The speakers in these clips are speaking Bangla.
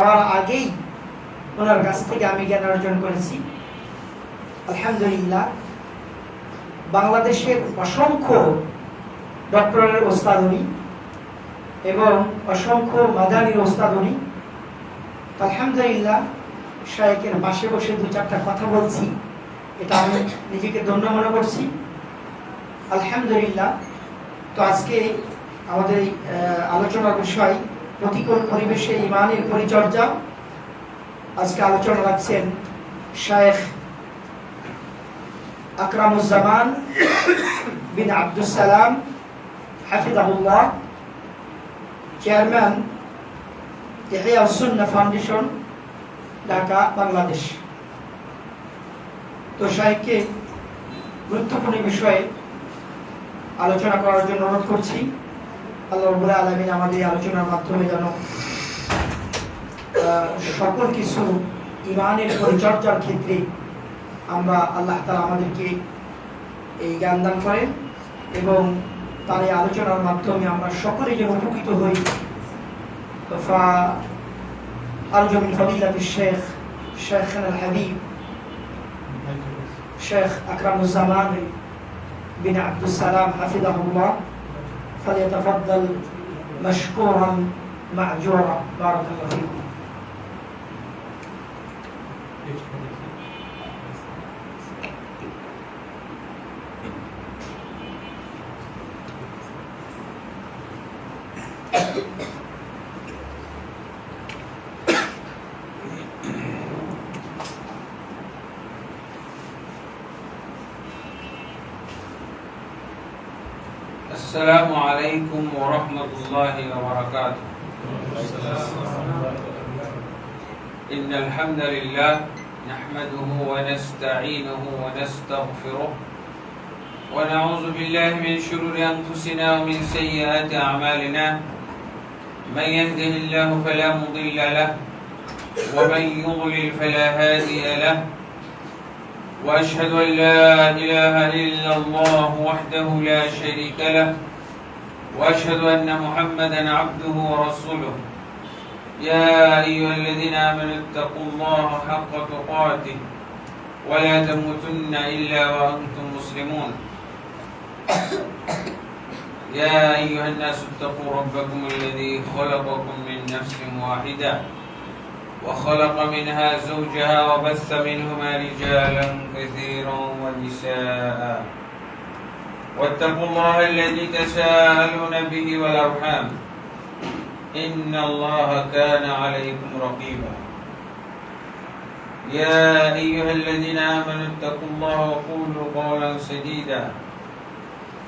যাওয়ার আগেই ওনার কাছ থেকে আমি জ্ঞান অর্জন করেছি। আলহামদুলিল্লাহ, বাংলাদেশের অসংখ্য ডক্টরের ওস্তাদ উনি এবং অসংখ্য মাদানির ওস্তাদ উনি। আলহামদুলিল্লাহ, শায়েখের পাশে বসে দু চারটা কথা বলছি, এটা আমি নিজেকে ধন্য মনে করছি। আলহামদুলিল্লাহ। তো আজকে আমাদের আলোচনার বিষয় প্রতিকূল পরিবেশে ইমানের পরিচর্যা। আজকে আলোচনা রাখছেন শায়েখ আকরামুজ্জামান বিন আব্দুস সালাম হাফিজাহুল্লাহ, চেয়ারম্যান ইহয়া সুন্নাহ ফাউন্ডেশন, ঢাকা, বাংলাদেশ। তো শায়েখকে গুরুত্বপূর্ণ বিষয়ে আলোচনা করার জন্য অনুরোধ করছি। আল্লাহ রাব্বুল আলামিন আমাদের আলোচনার মাধ্যমে যেন সকল কিছু ইমানের পরিচর্যার ক্ষেত্রে আমরা আল্লাহ তাআলা আমাদেরকে এই জ্ঞান দান করেন এবং তার এই আলোচনার মাধ্যমে আমরা সকলে যেন উপকৃত হই। أرجو من فضيلة الشيخ شيخنا الحبيب شيخ أكرم الزمان بن عبد السلام حفظه الله فليتفضل مشكورا معجورا. بارك الله فيكم. السلام عليكم ورحمة الله وبركاته. إن الحمد لله نحمده ونستعينه ونستغفره ونعوذ بالله من شرور أنفسنا ومن سيئات أعمالنا. من يهده الله فلا مضل له ومن يضلل فلا هادي له. وأشهد أن لا إله إلا الله وحده لا شريك له وأشهد أن محمدا عبده ورسوله. يا أيها الذين آمنوا اتقوا الله حق تقاته ولا تموتن إلا وأنتم مسلمون. يا أيها الناس اتقوا ربكم الذي خلقكم من نفس واحدة وخلق منها زوجها وبث منهما رجالا كثيرا ونساء. واتقوا الله الذي تساءلون به والأرحام إن الله كان عليكم رقيبا. يا أيها الذين آمنوا اتقوا الله وقولوا قولا سديدا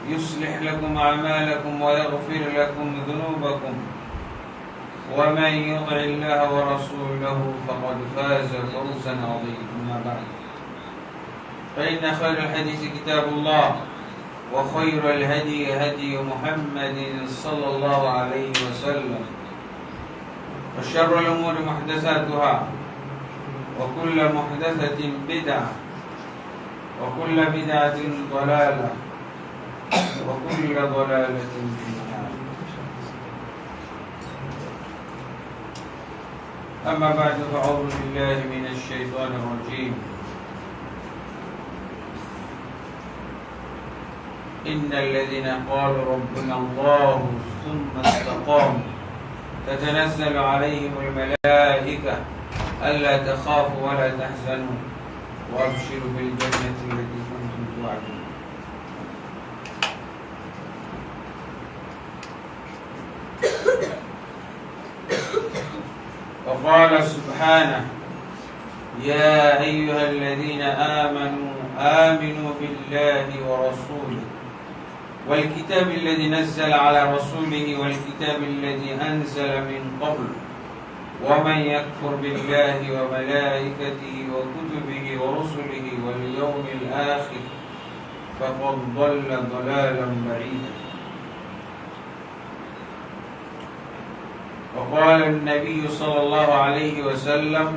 يصلح لكم أعمالكم ويغفر لكم ذنوبكم ومن يطع الله ورسوله فقد فاز فوزا عظيما. أما بعد فإن خير الحديث كتاب الله وخير الهدي هدي محمد صلى الله عليه وسلم وشر الأمور محدثاتها وكل محدثة بدعة وكل بدعة ضلالة وكل ضلالة في النار. أما بعد فأعوذ بالله من الشيطان الرجيم. إن الذين قالوا ربنا الله ثم استقاموا تتنزل عليهم الملائكة ألا تخافوا ولا تحزنوا وأبشروا بالجنة التي كنتم توعدون. وقال سبحانه يا أيها الذين آمنوا بالله ورسوله والكتاب الذي نزل على رسوله والكتاب الذي أنزل من قبل ومن يكفر بالله وملائكته وكتبه ورسله واليوم الآخر فقد ضل ضلالا بعيدا. وقال النبي صلى الله عليه وسلم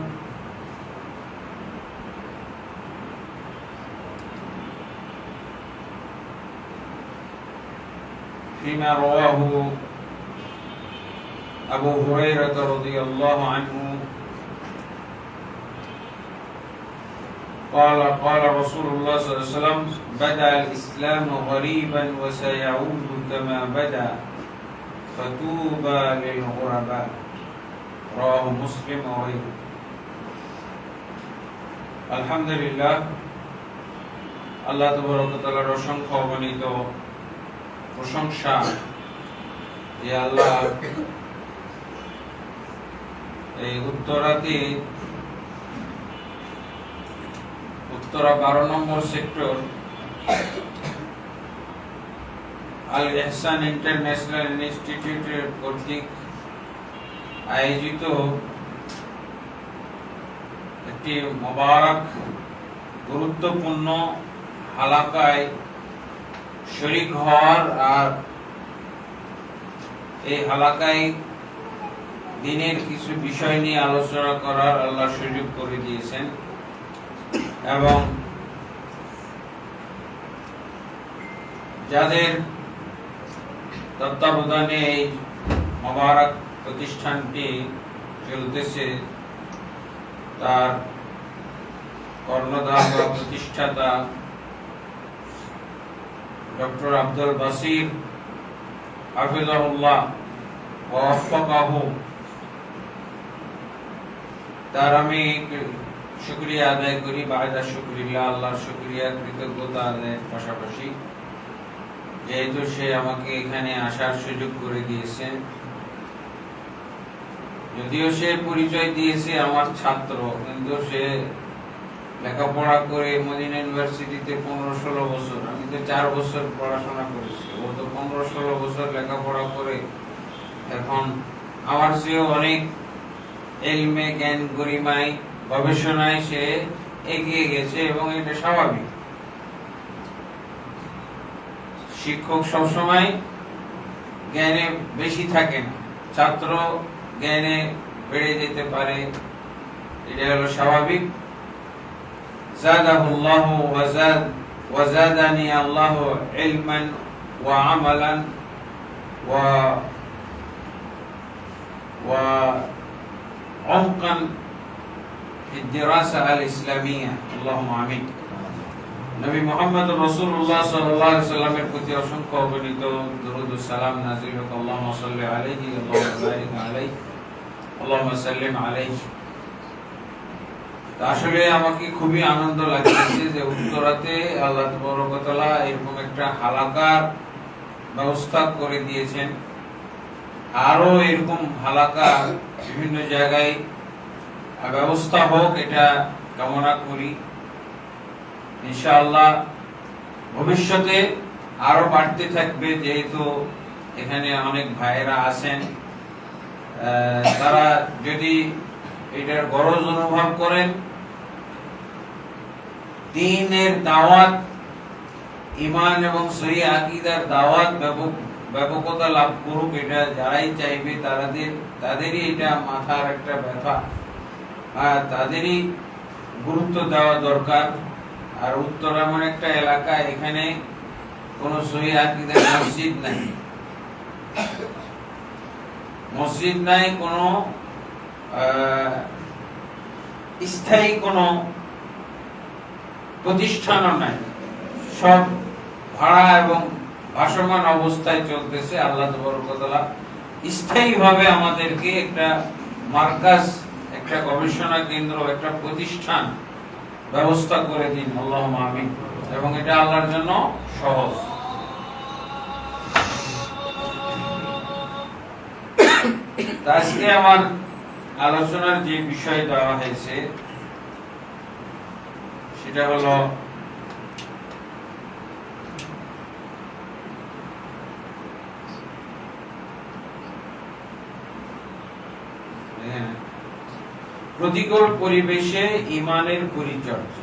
فيما رواه أبو هريرة رضي الله عنه قال رسول الله صلى الله عليه وسلم بدأ الإسلام غريبا وسيعود كما بدأ فطوبى للغرباء رواه مسلم وغيره আলহামদুলিল্লাহ আল্লাহ তাবারক ওয়া তাআলার অসংখ্য অগণিত প্রশংসা যে আল্লাহ এই উত্তরা 12 নম্বর সেক্টর আল ইহসান ইন্টারন্যাশনাল ইনস্টিটিউটের কর্তৃক আয়োজিত একটি মোবারক গুরুত্বপূর্ণ হালাকায় শরীক হওয়ার আর এই হালাকায় দিনের কিছু বিষয় নিয়ে আলোচনা করার আল্লাহ সুযোগ করে দিয়েছেন এবং যাদের তত্ত্বাবধানে এই মোবারক প্রতিষ্ঠানটি চলতেছে তার কর্ণধার বা প্রতিষ্ঠাতা ডক্টর আব্দুল বাসির হাফিজাহুল্লাহ ওয়া ওয়াফাকাহু তার আমি শুকরিয়া আদায় করি বায়দা শুকরিল্লাহ আল্লাহর শুকরিয়া কৃতজ্ঞতা আদায়ের পাশাপাশি যেহেতু সে আমাকে এখানে আসার সুযোগ করে দিয়েছেন যদিও সে পরিচয় দিয়েছে আমার ছাত্র কিন্তু সে লেখাপড়া করে মদিনা ইউনিভার্সিটিতে 15-16 বছর আমি তো 4 বছর পড়াশোনা করেছি ও তো 15-16 বছর লেখাপড়া করে এখন আমার চেয়েও অনেক ইলমে জ্ঞান গরিমায় গবেষণায় সে এগিয়ে গেছে এবং এটা স্বাভাবিক শিক্ষক সবসময় জ্ঞানে বেশি থাকে না ছাত্র জ্ঞানে বেড়ে যেতে পারে এটা হলো স্বাভাবিক জাদাহুল্লাহু ওয়া জাদানি আল্লাহু ইলমান ওয়া আমালান ওয়া উমকান في الدراسة الإسلامية اللهم آمين নবী মুহাম্মদ রাসূলুল্লাহ সাল্লাল্লাহু আলাইহি ওয়াসাল্লামের প্রতি অসংখ্য অগণিত দরুদ ও সালাম নাযিল হোক আল্লাহুম্মা সাল্লি আলাইহি ওয়া বারিক আলাইহি আল্লাহুম্মা সাল্লিম আলাইহি আসলে আমাকে খুবই আনন্দ লাগছে যে উত্তরাতে আল্লাহ তাবারক ওয়া তাআলা এরকম একটা হালাকার ব্যবস্থা করে দিয়েছেন আরো এরকম হালাকা বিভিন্ন জায়গায় ব্যবস্থা হোক এটা কামনা করি ইনশাআল্লাহ ভবিষ্যতে আরো বাড়তে থাকবে যেহেতু এখানে অনেক ভাইয়েরা আছেন তারা যদি এটার গরজ অনুভব করেন দ্বীনের দাওয়াত ঈমান এবং সহি আকীদার দাওয়াত ব্যাপকতা লাভ করুক এটা যারাই চাইবে তাদেরই এটা মাথার একটা ব্যথা আর তাদেরই গুরুত্ব দেওয়া দরকার আর উত্তর এমন একটা এলাকা এখানে কোন সহি আকীদার মসজিদ নাই কোন স্থায়ী কোন প্রতিষ্ঠানও নাই সব ভাড়া এবং ভাসমান অবস্থায় চলতেছে আল্লাহ তাবারক ওয়া তাআলা স্থায়ীভাবে আমাদেরকে একটা মার্কাজ একটা গবেষণা কেন্দ্র একটা প্রতিষ্ঠান ব্যবস্থা করে দিন আল্লাহুম্মা আমিন এবং এটা আল্লাহর জন্য সহজ আজকে আমার আলোচনার যে বিষয় দেওয়া হয়েছে সেটা হলো প্রতিকূল পরিবেশে ঈমানের পরিচর্যা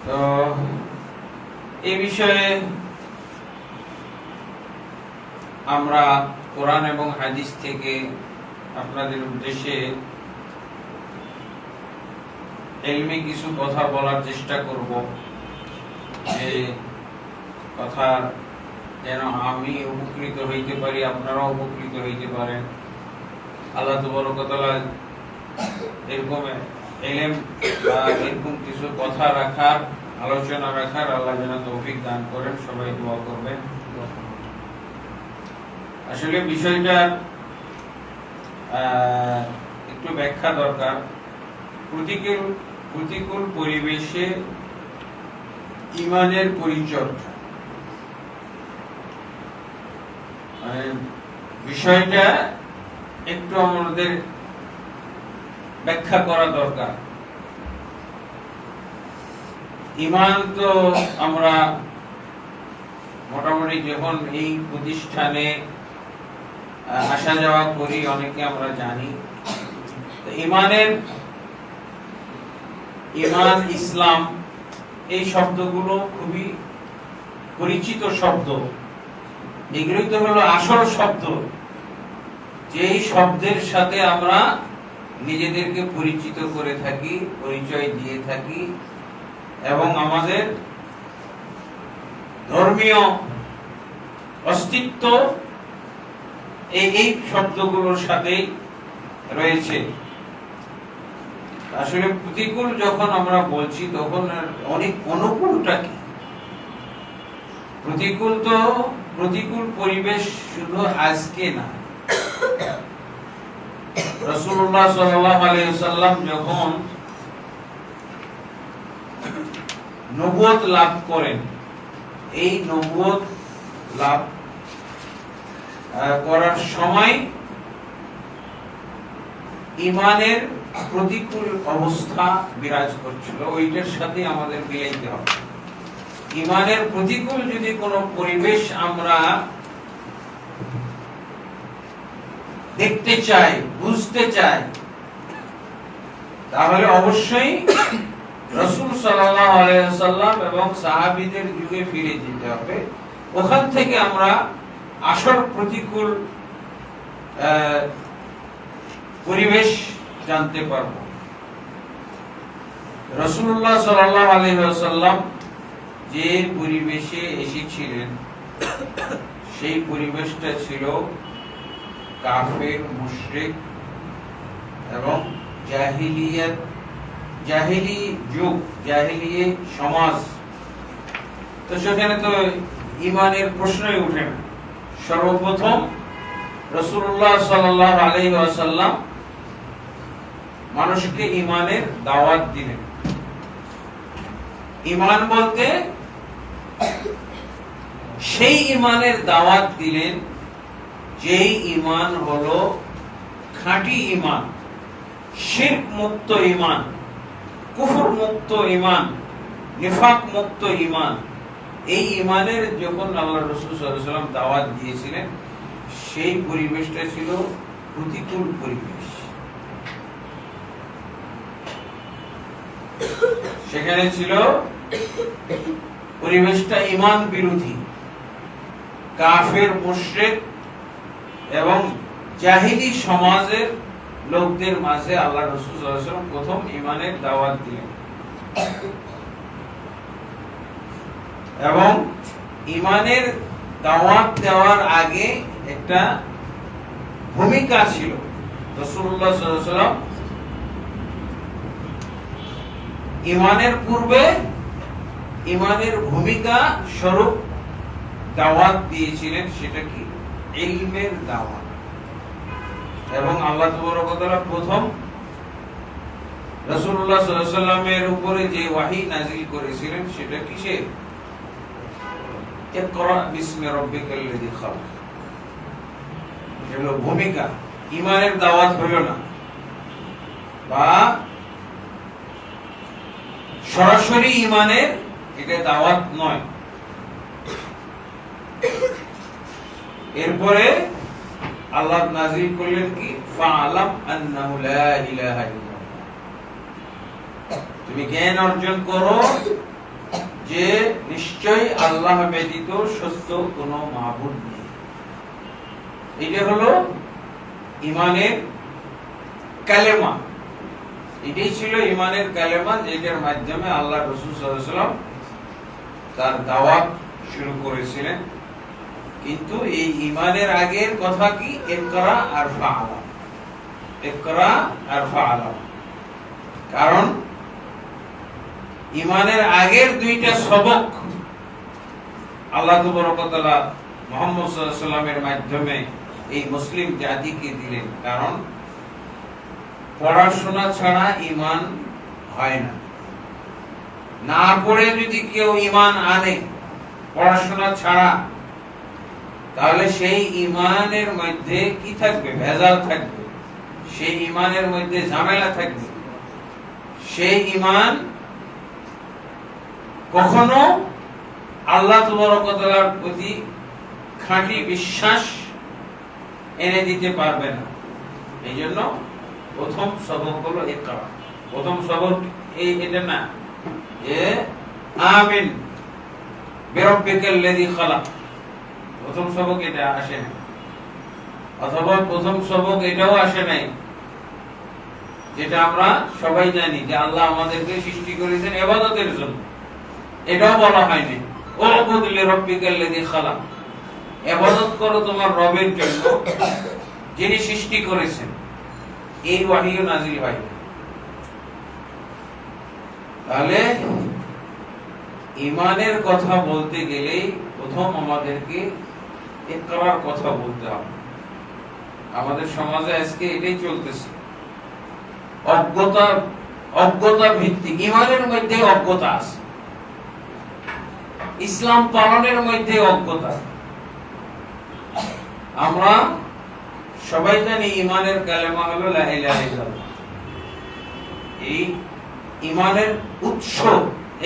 তো এই বিষয়ে আমরা কোরআন এবং হাদিস থেকে আপনাদের উদ্দেশ্যে ইলমি কিছু কথা বলার চেষ্টা করব যে কথার যেন আমি উপকৃত হইতে পারি, আপনারাও উপকৃত হইতে পারেন। আল্লাহ তাবারক ওয়া তাআলা এরকম ইলম বা এরকম কিছু কথা রাখার, আলোচনা রাখার আল্লাহ যেন তৌফিক দান করেন। সবাই দোয়া করবেন। আসলে বিষয়টা একটু ব্যাখ্যা দরকার। প্রতিকূল পরিবেশে ঈমানের পরিচর্যা, মানে বিষয়টা একটু আমাদের ব্যাখ্যা করা দরকার। ঈমান তো আমরা মোটামুটি যখন এই প্রতিষ্ঠানে আসা যাওয়া করি অনেকে আমরা জানি। ঈমান, ইসলাম এই শব্দগুলো খুবই পরিচিত শব্দ। এগুলোই তো হলো আসল শব্দ, যেই শব্দের সাথে আমরা নিজেদেরকে পরিচিত করে থাকি, পরিচয় দিয়ে থাকি এবং আমাদের ধর্মীয় অস্তিত্ব এই শব্দগুলোর সাথে রয়েছে। আসলে প্রতিকূল যখন আমরা বলছি তখন অনেক অনুকূলটা কি? প্রতিকূল পরিবেশ শুধু আজকে না। রাসূলুল্লাহ সাল্লাল্লাহু আলাইহি ওয়াসাল্লাম যখন নবুয়ত লাভ করেন, এই নবুয়ত লাভ করার সময় ঈমানের প্রতিকূল অবস্থা বিরাজ করছিল। ওইটার সাথে আমাদের মিলাইতে হবে। ঈমানের প্রতিকূল যদি কোনো পরিবেশ আমরা দেখতে চাই, বুঝতে চাই, তাহলে অবশ্যই রাসূল সাল্লাল্লাহু আলাইহি ওয়াসাল্লাম এবং সাহাবীদের যুগে ফিরে যেতে হবে। ওখান থেকে আমরা আসল প্রতিকূল পরিবেশ জানতে পারব। রাসূলুল্লাহ সাল্লাল্লাহু আলাইহি ওয়াসাল্লাম যে পরিবেশে এসেছিলেন সেই পরিবেশটা ছিল কাফের, মুশরিক এবং জাহিলি যুগ, জাহিলিয়ে সমাজ। তো সেখানে তো ঈমানের প্রশ্নই ওঠে না। সর্বপ্রথম রাসূলুল্লাহ সাল্লাল্লাহু আলাইহি ওয়াসাল্লাম মানুষকে ঈমানের দাওয়াত দিলেন। ঈমান বলতে সেই ঈমানের দাওয়াত দিলেন যেই ঈমান হলো খাঁটি ঈমান, শিরক মুক্ত ঈমান, কুফর মুক্ত ঈমান, নিফাক মুক্ত ঈমান। এই ঈমানের যখন আল্লাহ রাসূল সাল্লাল্লাহু আলাইহি ওয়াসাল্লাম দাওয়াত দিয়েছিলেন, সেই পরিবেশটা ছিল প্রতিকূল পরিবেশ। সেখানে ছিল পরিবেশটা ঈমান বিরোধী, কাফের, মুশরিক এবং জাহিলি সমাজের লোকদের মাঝে আল্লাহ রাসূল সাল্লাল্লাহু আলাইহি ওয়াসাল্লাম প্রথম ঈমানের দাওয়াত দিলেন। এবং ঈমানের দাওয়াত দেওয়ার আগে একটা ভূমিকা ছিল। রাসূলুল্লাহ সাল্লাল্লাহু আলাইহি ওয়াসাল্লাম ঈমানের পূর্বে ঈমানের ভূমিকা স্বরূপ দাওয়াত দিয়েছিলেন। সেটা কি? ইলমের দাওয়াত। এবং আল্লাহ তাবারক ওয়া তাআলা প্রথম রাসূলুল্লাহ সাল্লাল্লাহু আলাইহি ওয়াসাল্লামের উপরে যে ওহী নাযিল করেছিলেন সেটা কিসের? ইকরা বিসমি রাব্বিকাল্লাযী খালাক। এগুলো ভূমিকা, ঈমানের দাওয়াত হলো না, বা সরাসরি ঈমানের এটা দাওয়াত নয়। এরপরে আল্লাহ নাযিল করলেন কি? ফাআলাম আন্নাহু লা ইলাহা ইল্লাল্লাহ। তুমি জ্ঞান অর্জন করো যে নিশ্চয় আল্লাহ ব্যতীত সত্য কোনো মাবুদ নেই। এটা হলো ঈমানের কালেমা। এটাই ছিল ঈমানের কালেমা, যেটার মাধ্যমে আল্লাহ রাসূল সাল্লাল্লাহু আলাইহি ওয়াসাল্লাম তার দাওয়াত শুরু করেছিলেন। কিন্তু এই ইমানের আগের কথা কি? ইকরা আর ফাআলা, ইকরা আর ফাআলা। কারণ ইমানের আগের দুইটা সবক আল্লাহ তাবারক ওয়া তাআলা মুহাম্মদ সাল্লাল্লাহু আলাইহি ওয়াসাল্লামের মাধ্যমে এই মুসলিম জাতিকে দিলেন। কারণ পড়াশোনা ছাড়া ঈমান হয় না। না পড়ে যদি কেউ ঈমান আনে পড়াশোনা ছাড়া, তাহলে সেই ঈমানের মধ্যে কি থাকবে? ভেজাল থাকবে, সেই ঈমানের মধ্যে ঝামেলা থাকবে। সেই ঈমান কখনো আল্লাহ তাবারক ওয়া তাআলার প্রতি খাঁটি বিশ্বাস এনে দিতে পারবে না। এই জন্য প্রথম সবক হলো ইকরা। প্রথম সবক এটা না যে আমিন বিরাব্বিকাল্লাযী খালাক, প্রথম সবক এটা আসে না। অথবা প্রথম সবক এটাও আসে নাই যেটা আমরা সবাই জানি যে আল্লাহ আমাদেরকে সৃষ্টি করেছেন ইবাদতের জন্য, এটাও বলা হয়নি। উবুদ লিরাব্বিকাল্লাযী খালাক, ইবাদত করো তোমার রবের জন্য যিনি সৃষ্টি করেছেন। এই ওয়াহিও নাযিল হয়। তাহলে ঈমানের কথা বলতে গেলে প্রথম আমাদেরকে ইকরার কথা বলতে হবে। আমাদের সমাজে আজকে এটাই চলতেছে, অজ্ঞতা ভিত্তিক। ঈমানের মধ্যে অজ্ঞতা আছে, ইসলাম পালনের মধ্যে অজ্ঞতা। আমরা সবাই জানি ঈমানের কালেমা হলো লা ইলাহা ইল্লাল্লাহ। এই ঈমানের উৎস,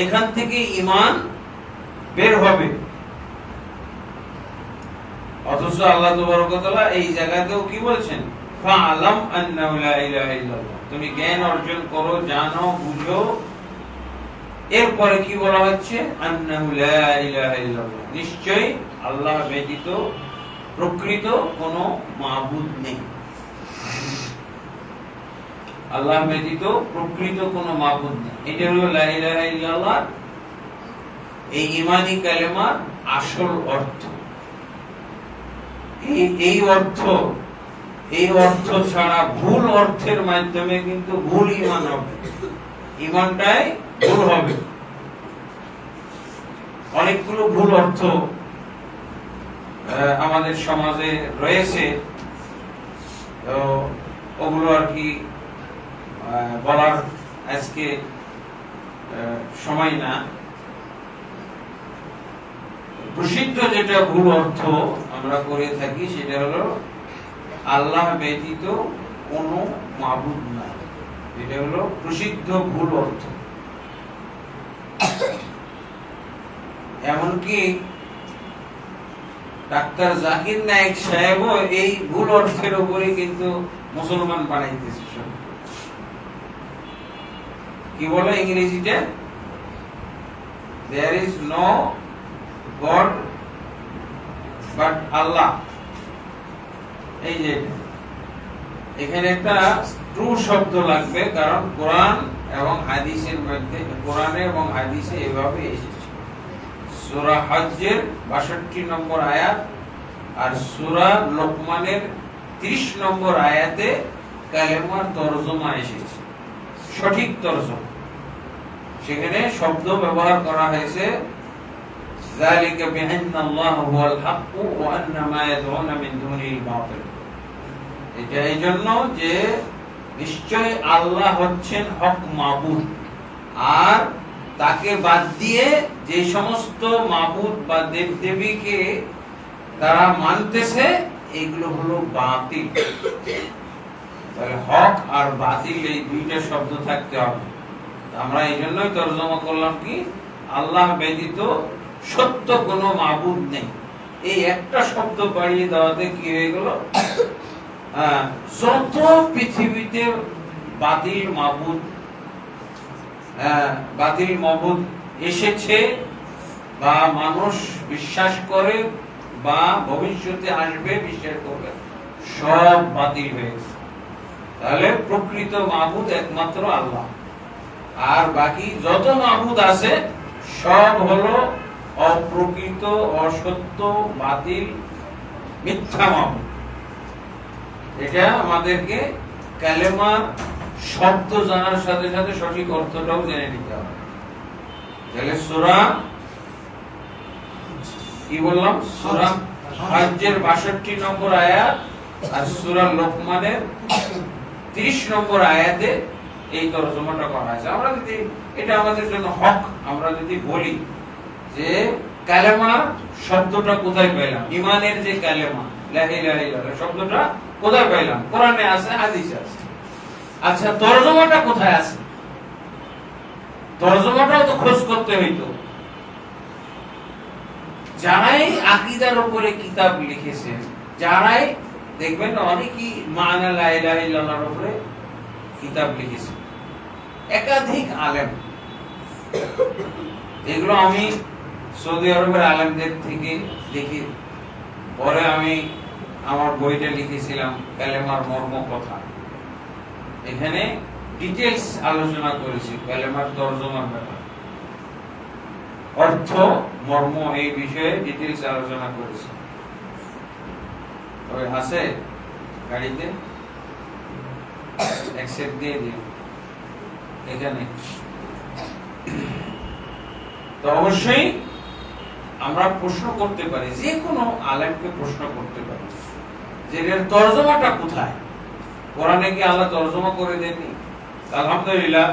এখান থেকে ঈমান বের হবে। অথচ আল্লাহ তাবারক ওয়া তাআলা এই জায়গাতেও কি বলছেন? ফাআলাম আন্নাহু লা ইলাহা ইল্লাল্লাহ, তুমি জ্ঞান অর্জন করো, জানো, বুঝো। এরপরে কি বলা হচ্ছে? আন্নাহু লা ইলাহা ইল্লাল্লাহ, নিশ্চয়ই আল্লাহ ব্যতীত প্রকৃত কোনো মাবুদ নেই। আল্লাহ ব্যতীত প্রকৃত কোনো মাবুদ নেই, এটা হলো লা ইলাহা ইল্লাল্লাহ, এই ঈমানি কালেমার আসল অর্থ। এই অর্থ ছাড়া ভুল অর্থের মাধ্যমে কিন্তু ভুল ঈমান হবে, ঈমানটাই ভুল হবে। অনেকগুলো ভুল অর্থ আমাদের সমাজে রয়েছে, তো ওগুলো আর কি বলার আজকে সময় না। প্রসিদ্ধ যেটা ভুল অর্থ আমরা করে থাকি সেটা হলো আল্লাহ ব্যতীত কোনো মাবুদ নাই, এটা হলো প্রসিদ্ধ ভুল অর্থ। এমনকি ডাক্তার জাকির নায়েক সাহেবও এই ভুল অর্থের উপরে কিন্তু মুসলমান বানাইতেছে। কি বলে ইংরেজিতে? there is no God but Allah। এই যে এখানে একটা ট্রু শব্দ লাগবে, কারণ কোরআন এবং হাদিসের মধ্যে, কোরআনে এবং হাদিসে এভাবে এসেছে। সূরা হজ্জের ৬২ নম্বর আয়াত আর সূরা লোকমানের ৩০ নম্বর আয়াতে কালেমার তরজমা এসেছে, সঠিক তরজমা। সেখানে শব্দ ব্যবহার করা হয়েছে যালিকা বিআন্নাল্লাহ হুয়াল হাক্কু ওয়া আন্না মা ইয়াদউনা মিন দুনিহিল বাতিল। এটা এই জন্য যে নিশ্চয় আল্লাহ হচ্ছেন হক মাবুদ, আর তাকে বাদ দিয়ে যে সমস্ত মাবুদ বা দেবদেবীকে তারা মানতেছে এগুলো হলো বাতিল। তাহলে হক আর বাতিল এই দুইটা শব্দ থাকতে হবে। আমরা এই জন্যই তরজমা করলাম কি আল্লাহ ব্যতীত সত্য কোনো মাবুদ নেই। এই একটা শব্দ বাড়িয়ে দেওয়াতে কি হয়ে গেল? যত পৃথিবীতে বাতিল মাবুদ এসেছে বা মানুষ বিশ্বাস করে বা ভবিষ্যতে আসবে বিশ্বাস করবে, সব বাতিল হয়েছে। তাহলে প্রকৃত মাবুদ একমাত্র আল্লাহ, আর বাকি যত মাবুদ আছে সব হলো অপ্রকৃত, অসত্য, বাতিল, মিথ্যা মাবুদ। এটা আমাদেরকে কালেমার শব্দ জানার সাথে সাথে সঠিক অর্থটাও জেনে নিতে হবে। তাহলে সূরা কি বললাম, সূরা হজ্জের 62 নম্বর আয়াত আর সূরা লোকমানের 30 নম্বর আয়াতে এই তরজমাটা করা আছে। আমরা যদি এটা আমাদের জন্য হক, আমরা যদি বলি যে কালেমা শব্দটা কোথায় পেলাম, ইমানের যে কালেমা লা ইলাহা ইল্লাল্লাহ শব্দটা কোথায় পেলাম, কোরআনে আছে, হাদিসে আছে। আচ্ছা, তরজমাটা কোথায় আছে? তরজমাটাও তো খোঁজ করতে হইতো। যারাই আকীদার উপরে কিতাব লিখেছেন, যারাই দেখবেন অনেকেই মানা লা ইলাহা ইল্লাল্লাহর উপরে কিতাব লিখেছেন, একাধিক আলেম। এগুলো আমি সৌদি আরবের আলেমদের থেকে দেখি, পরে আমি আমার বইটা লিখেছিলাম কালেমার মর্ম কথা। এখানে ডিটেইলস আলোচনা করেছি কালেমার তরজমার ব্যাপারে, অর্থ মর্ম এই বিষয়ে ডিটেইলস আলোচনা করেছি। তবে আছে গাড়িতে অ্যাকসেপ্ট দিয়ে দিন এখানে। তো অবশ্যই আমরা প্রশ্ন করতে পারি, যে কোনো আলেমকে প্রশ্ন করতে পারি যে এর তরজমাটা কোথায়। কোরআনে কি আল্লাহ তরজমা করে দেননি? আলহামদুলিল্লাহ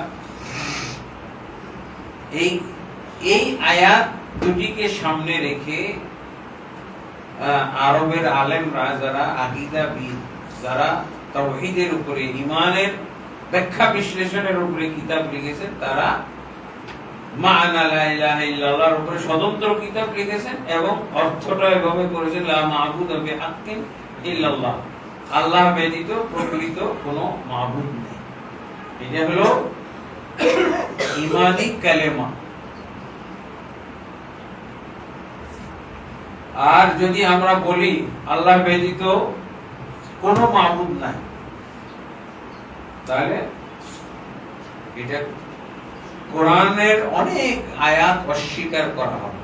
এই আয়াত দুটিকে সামনে রেখে আরবের আলেমরা, যারা আকীদাবিদ, যারা তাওহীদের উপরে, ঈমানের ব্যাখ্যা বিশ্লেষণের উপরে কিতাব লিখেছেন, তারা মা'না লা ইলাহা ইল্লাল্লাহর উপরে স্বতন্ত্র কিতাব লিখেছেন এবং অর্থটা এভাবে করেছেন লা মা'বুদা বিহাক্কিন ইল্লাল্লাহ, আল্লাহ ব্যতীত প্রকৃত কোনো মাবুদ নেই। এটা হলো ঈমানি কালেমা। আর যদি আমরা বলি আল্লাহ ব্যতীত কোনো মাবুদ নাই, তাহলে এটা কোরআনের অনেক আয়াত অস্বীকার করা হবে।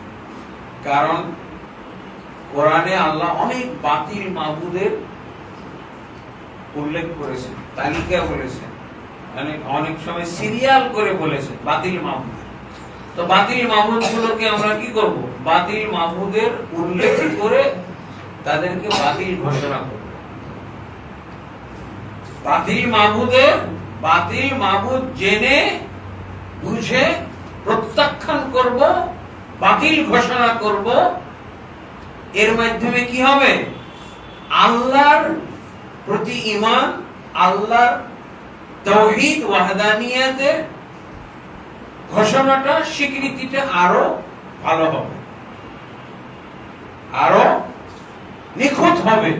কারণ কোরআনে আল্লাহ অনেক বাতিল মাবুদের উল্লেখ করেছেন, তালিকা বলেছেন, অনেক সময় সিরিয়াল করে বলেছেন বাতিল মাবুদ। তো বাতিল মাবুদ গুলোকে আমরা কি করব? বাতিল মাবুদের উল্লেখ করে তাদেরকে বাতিল ঘোষণা করব। বাতিল মাবুদ জেনে বুঝে প্রত্যাখ্যান করব, বাতিল ঘোষণা করব। এর মাধ্যমে কি হবে? আল্লাহর প্রতি ঈমান, আল্লাহর তাওহীদ ওয়াহদানিয়াতের ঘোষণাটা, স্বীকৃতিটা আরো ভালো হবে, আরো নিখুঁত হবে।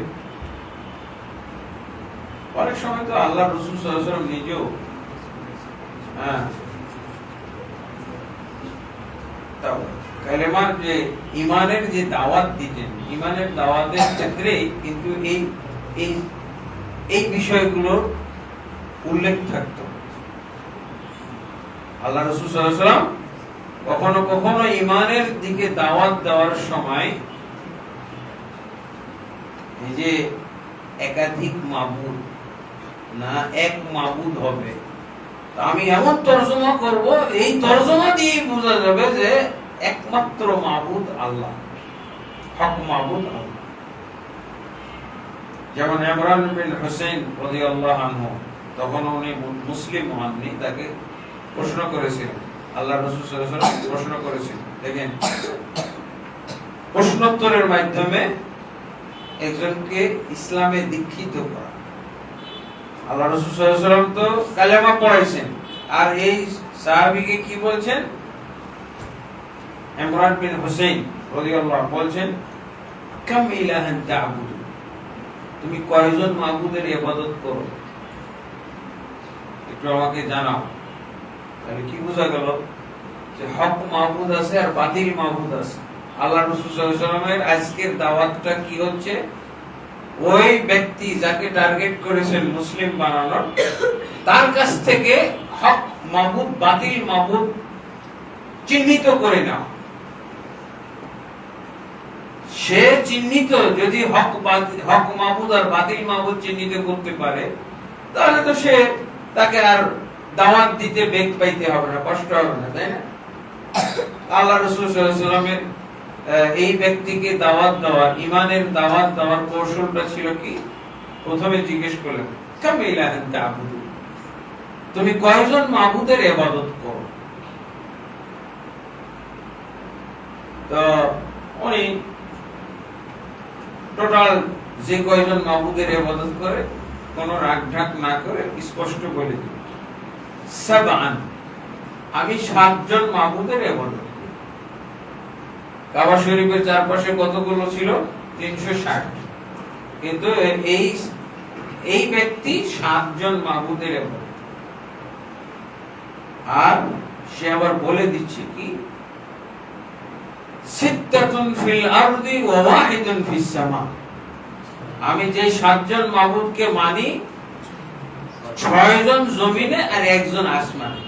অনেক সময় তো আল্লাহ রাসূল সাল্লাল্লাহু আলাইহি ওয়াসাল্লাম নিজেও কালেমার যে ঈমানের যে দাওয়াত দিতেন, ঈমানের দাওয়াতের ক্ষেত্রে কিন্তু এই বিষয়গুলোর উল্লেখ থাকতো। আল্লাহ রাসূল সাল্লাল্লাহু আলাইহি ওয়াসাল্লাম কখনো কখনো ঈমানের দিকে দাওয়াত দেওয়ার সময় এই যে একাধিক মাবুদ না, এক মাবুদ হবে, আমি এমন তরজমা করব, এই তরজমা দিয়ে বোঝা যাবে যে একমাত্র মাবুদ আল্লাহ, হক মাবুদ আল্লাহ। যেমন ইমরান বিন হুসাইন রাদিয়াল্লাহু আনহু, তখন উনি মুসলিম হননি, তাকে প্রশ্ন করেছিলেন, আল্লাহ রাসূল সাল্লাল্লাহু আলাইহি ওয়াসাল্লাম প্রশ্ন করেছেন। দেখেন, প্রশ্নোত্তরের মাধ্যমে একজনকে ইসলামে দীক্ষিত করা। আল্লাহ রাসূল সাল্লাল্লাহু আলাইহি ওয়াসাল্লাম তো কালেমা পড়াইছেন, আর এই সাহাবীকে কি বলছেন? ইমরান বিন হুসাইন রাদিয়াল্লাহু বলছেন, কাম ইলাহান তা'বুদু, তুমি কয়জন মাবুদের ইবাদত করো, একটু আমাকে জানাও। তাহলে কি বোঝা গেল? যে হক মাবুদ আছে আর বাতিল মাবুদ আছে। আল্লাহ রাসূল সাল্লাল্লাহু আলাইহি ওয়াসাল্লামের আজকের দাওয়াতটা কি হচ্ছে? ওই ব্যক্তি যাকে টার্গেট করেছেন মুসলিম বানানোর, তার কাছ থেকে হক মাবুদ বাতিল মাবুদ চিহ্নিত করে নাও, সে চিহ্নিত, যদি হক মাবুদ আর বাতিল মাবুদ চিহ্নিত করতে পারে, তাহলে তো সে তাকে আর দাওয়াত দিতে বেগ পাইতে হবে না, কষ্ট হবে না, তাই না? আল্লাহ রাসূল সাল্লাল্লাহু আলাইহি ওয়াসাল্লামের এই ব্যক্তিকে দাওয়াত দেওয়ার, ঈমানের দাওয়াত দেওয়ার কৌশলটা ছিল কি? প্রথমে জিজ্ঞেস করলেন, কাম ইলাহান তা'বুদু, তুমি কয়জন মাবুদের ইবাদত করো? তো উনি টোটাল যে কয়জন মাবুদের ইবাদত করে কোন রাগ ঢাক না করে স্পষ্ট বলে দিলেন, সাবআন, আমি 7 জন মাবুদের ইবাদত করি। কাবা শরীফের চারপাশে কতগুলো ছিল? 360। কিন্তু এই ব্যক্তি 7 জন মাবুদের ইবাদত। আর সে আবার বলে দিচ্ছে কি, সিত্তাতুন ফিল আরদি ওয়া ওয়াহিদুন ফিস সামা, আমি যে 7 জন মাবুদকে মানি, 6 জন জমিনে আর 1 জন আসমানে।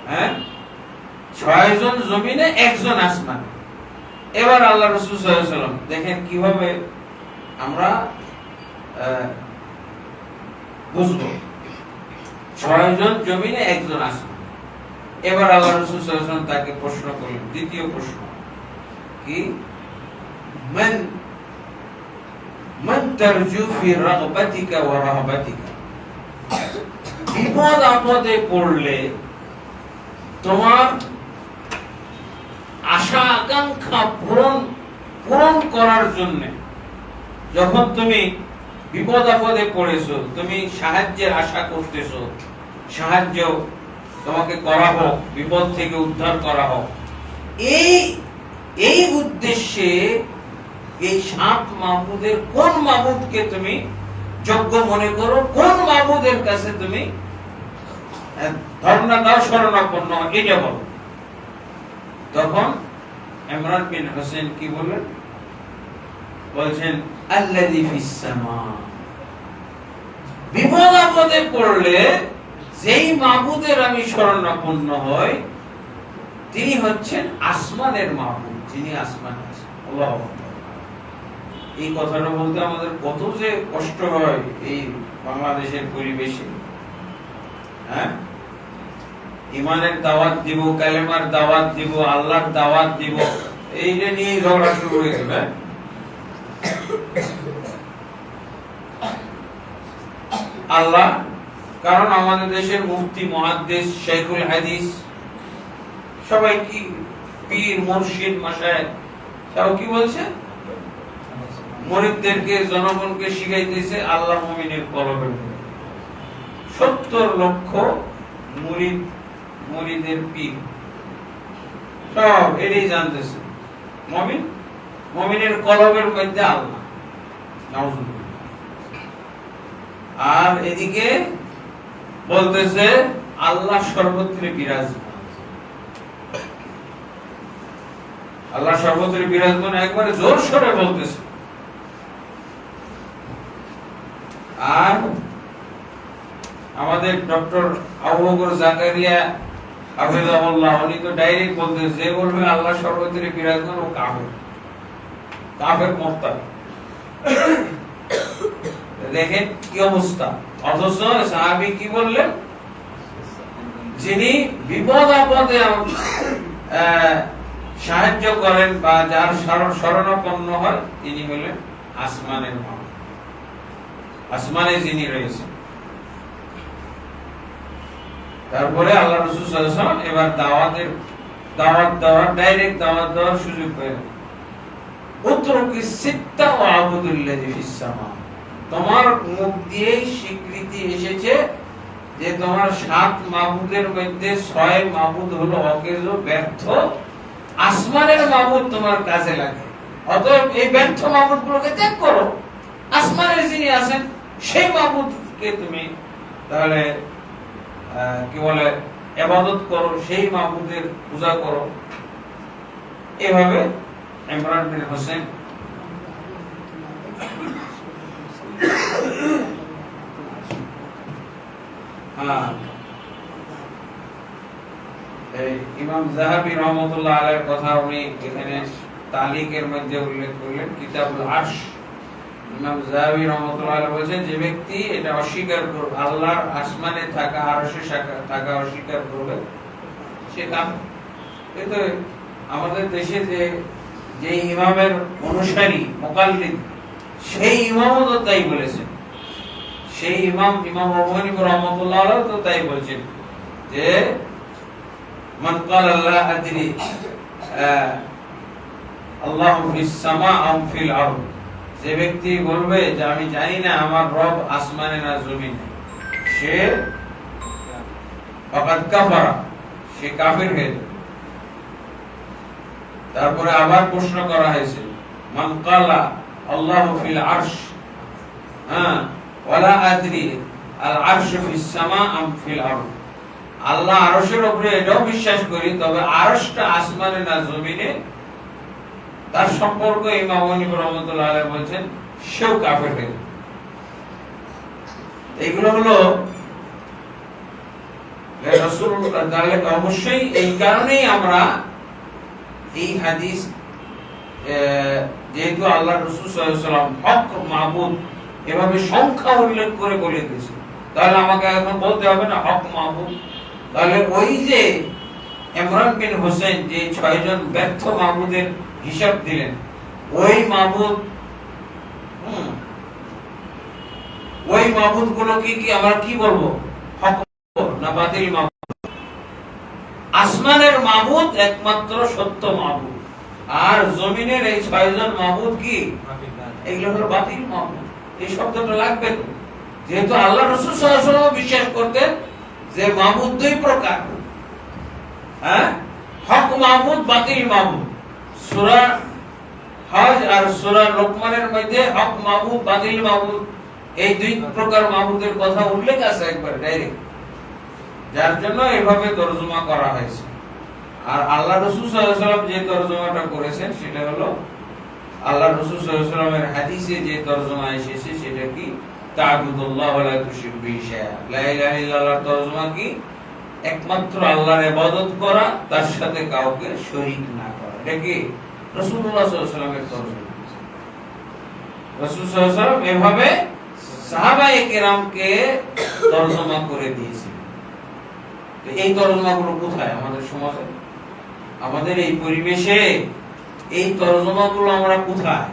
হ্যাঁ, 6 জন জমিনে, 1 জন আসমানে। এবার আল্লাহ রাসূল সাল্লাল্লাহু আলাইহি ওয়াসাল্লাম দেখেন কিভাবে আমরা বুঝবো, 6 জন জমিনে, 1 জন আসমানে। এবার আল্লাহ রাসূল সাল্লাল্লাহু আলাইহি ওয়াসাল্লাম তাকে প্রশ্ন করলেন, দ্বিতীয় প্রশ্ন কি, মান তারজু ফি রাগবাতিকা ওয়া রাহবাতিকা, বিপদ আপদে পড়লে তোমার আশা আকাঙ্ক্ষা পূরণ করার জন্য, যখন তুমি বিপদ আপদে পড়েছো, তুমি সাহায্যের আশা করতেছো, সাহায্য তোমাকে করা হোক, বিপদ থেকে উদ্ধার করা হোক, এই উদ্দেশ্যে এই 7 মাবুদের কোন মাবুদকে তুমি যোগ্য মনে করো, কোন মাবুদের কাছে তুমি ধর্ণা দাও, শরণাপন্ন, এটা বলো। তখন ইমরান বিন হোসেন কি বললেন? বলছেন, আল্লাযী ফিস সামা, বিপদ আপদে পড়লে যেই মাবুদের আমি শরণাপন্ন হই, তিনি হচ্ছেন আসমানের মাবুদ, যিনি আসমানে আছেন। আল্লাহু আকবার। এই কথাটা বলতে আমাদের কত যে কষ্ট হয় এই বাংলাদেশের পরিবেশে। হ্যাঁ, ঈমানের দাওয়াত দিব, কালেমার দাওয়াত দিব, আল্লাহর দাওয়াত দিব, এইটা নিয়ে ঝগড়া শুরু হয়ে গেল। আল্লাহ, কারণ আমাদের দেশের মুফতি, মুহাদ্দিস, শাইখুল হাদিস সবাই কি পীর, মুর্শিদ, মাশায়েখ সব কি বলছে? মুরিদদেরকে, জনগণকে শিখাইতেছে আল্লাহ মুমিনের কলবের মধ্যে। 70 লক্ষ মুরিদের পীর সব এটাই জানতেছে, মুমিনের কলবের মধ্যে আল্লাহ। নাউজুবিল্লাহ। আর এদিকে বলতেছে আল্লাহ সর্বত্র বিরাজমান, আল্লাহ সর্বত্র বিরাজমান, একবারে জোর সরে বলতেছে। আর আমাদের ডক্টর আবু বকর জাকারিয়া হাফেজাহুল্লাহ, উনি তো ডাইরেক্ট বলতেছে, যে বলবে আল্লাহ সর্বত্র বিরাজমান ও কাফের, কাফের মুরতাদ। দেখেন কি অবস্থা। অথচ সাহাবী কি বললেন? যিনি বিপদ আপদে সাহায্য করেন বা যার শরণাপন্ন হয়, তিনি হলেন আসমানের মাবুদ, আসমানে যিনি রয়েছেন। তারপরে আল্লাহ রাসূল সাল্লাল্লাহু আলাইহি ওয়াসাল্লাম এবার ডাইরেক্ট দাওয়াত দেওয়ার সুযোগ পেলেন। উতরুকি সিত্তা ওয়া আবুদুল্লাযী ফিস সামা, তোমার মুখ দিয়ে স্বীকৃতি এসেছে যে তোমার 7 মাবুদের মধ্যে 6 মাবুদ হলো অকেজো, ব্যর্থ, আসমানের মাবুদ তোমার কাজে লাগে। অতএব এই ব্যর্থ মাবুদগুলোকে ত্যাগ করো, আসমানের যিনি আছেন সেই মাবুদকে তুমি তাহলে কি বলে ইবাদত করো, সেই মাবুদের পূজা করো। এভাবে ইমরান বিন হোসেন ইমাম যাহাবী রাহমাতুল্লাহ আলাইহির কথা উনি এখানে তালিকের মধ্যে উল্লেখ করলেন কিতাবুল আরশ। ইমাম যাহাবী রাহমাতুল্লাহ আলাইহি বলেছেন, যে ব্যক্তি এটা অস্বীকার করবে, আল্লাহর আসমানে থাকা, আরশে থাকা অস্বীকার করবে, সে কাফের। কিন্তু আমাদের দেশে যে ইমামের অনুসারী মুকাল্লিদ, সেই ইমামও তো তাই বলেছেন। সেই ইমাম আবু হানিফা রাহমাতুল্লাহ আলাইহি তো তাই বলছেন যে মান ক্বালা লা আদরি আল্লাহু ফিস সামা আও ফিল আরদ, যে ব্যক্তি বলবে যে আমি জানি না আমার রব আসমানে না জমিনে, সে ফাকাদ কাফারা, সে কাফির হয়ে যাবে। তারপরে আবার প্রশ্ন করা হয়েছে, মান ক্বালা আল্লাহু ফিল আরশ ওয়ালা আদরি আল আরশ ফিস সামা আম ফিল আরদ, আল্লাহ আরশের উপরে এটাও বিশ্বাস করি, তবে আরশটা আসমানে না জমিনে, তার সম্পর্ক ইমাম আবু হানিফা রাহমাতুল্লাহ আলাইহি বলেন সেও কাফের হয়ে যাবে। এগুলো হলো রাসূলুল্লাহ, তাহলে অবশ্যই এই কারণেই আমরা এই হাদিস, যেহেতু আল্লাহ রাসূল সাল্লাল্লাহু আলাইহি ওয়াসাল্লাম হক মাবুদ এভাবে সংখ্যা উল্লেখ করে বলে দিয়েছে, তাহলে আমাকে এখন বলতে হবে না হক মাবুদ। তাহলে ওই যে ইমরান বিন হোসেন যে 6 জন ব্যর্থ মাবুদের হিসাব দিলেন, ওই মাবুদ গুলো কি আমরা কি বলবো, হক না বাতিল মাবুদ? আসমানের মাবুদ একমাত্র সত্য মাবুদ, আর জমিনের এই 6 জন মাবুদ কি, এগুলো হলো বাতিল মাবুদ। এই শব্দটা লাগবে তো, যেহেতু আল্লাহ রাসূল সাল্লাল্লাহু আলাইহি ওয়াসাল্লাম বিশ্বাস করতেন যে মাবুদ দুই প্রকার, হক মাবুদ, বাতিল মাবুদ। সূরা হজ আর সূরা লোকমানের মধ্যে হক মাবুদ, বাতিল মাবুদ, এই দুই প্রকার মাবুদের কথা উল্লেখ আছে একবার ডাইরেক্ট, যার জন্য এভাবে তরজমা করা হয়েছে। আর আল্লাহ রাসূল সাল্লাল্লাহু আলাইহি ওয়াসাল্লাম যে তরজমাটা করেছেন সেটা হলো আল্লাহ রাসূল সাল্লাল্লাহু আলাইহি ওয়াসাল্লামের হাদিসে যে তরজমা এসেছে সেটা কি, তা'বুদুল্লাহ ওয়া লা তুশরিকু বিহি শাইআ। লা ইলাহা ইল্লাল্লাহর তরজমা কি, একমাত্র আল্লাহর ইবাদত করা, তার সাথে কাউকে শরীক না করা। এটা কি রাসূলুল্লাহ সাল্লাল্লাহু আলাইহি ওয়াসাল্লামের তরজমা। রাসূল সাল্লাল্লাহু আলাইহি ওয়াসাল্লাম এভাবে সাহাবায়ে কেরামকে তরজমা করে দিয়েছেন। তো এই তরজমাগুলো কোথায় আমাদের সমাজে, আমাদের এই পরিবেশে এই তরজমাগুলো আমরা কোথায়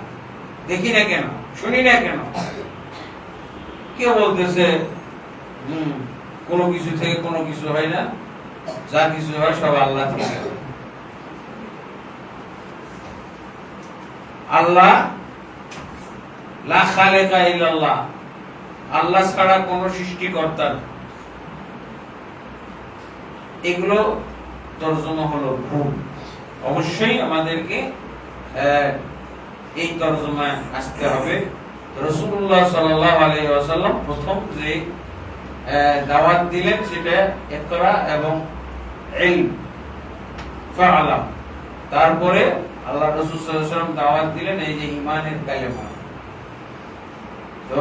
দেখি না কেন, শুনি না কেন? কেউ বলতেছে কোনো কিছু থেকে কোনো কিছু হয় না, যা কিছু হয় সব আল্লাহ থেকে। আল্লাহ লা খালিকা ইল্লাল্লাহ, আল্লাহ ছাড়া কোনো সৃষ্টিকর্তা নেই। এগুলো তরজমা হলো ভুল। অবশ্যই আমাদেরকে এই তরজমায় আসতে হবে। রাসূলুল্লাহ সাল্লাল্লাহু আলাইহি ওয়াসাল্লাম প্রথম যে দাওয়াত দিলেন সেটা ইকরা এবং ইলম ফাআলাম, তারপরে আল্লাহ রাসূল সাল্লাল্লাহু আলাইহি ওয়াসাল্লাম দাওয়াত দিলেন এই যে ঈমানের কালেমা। তো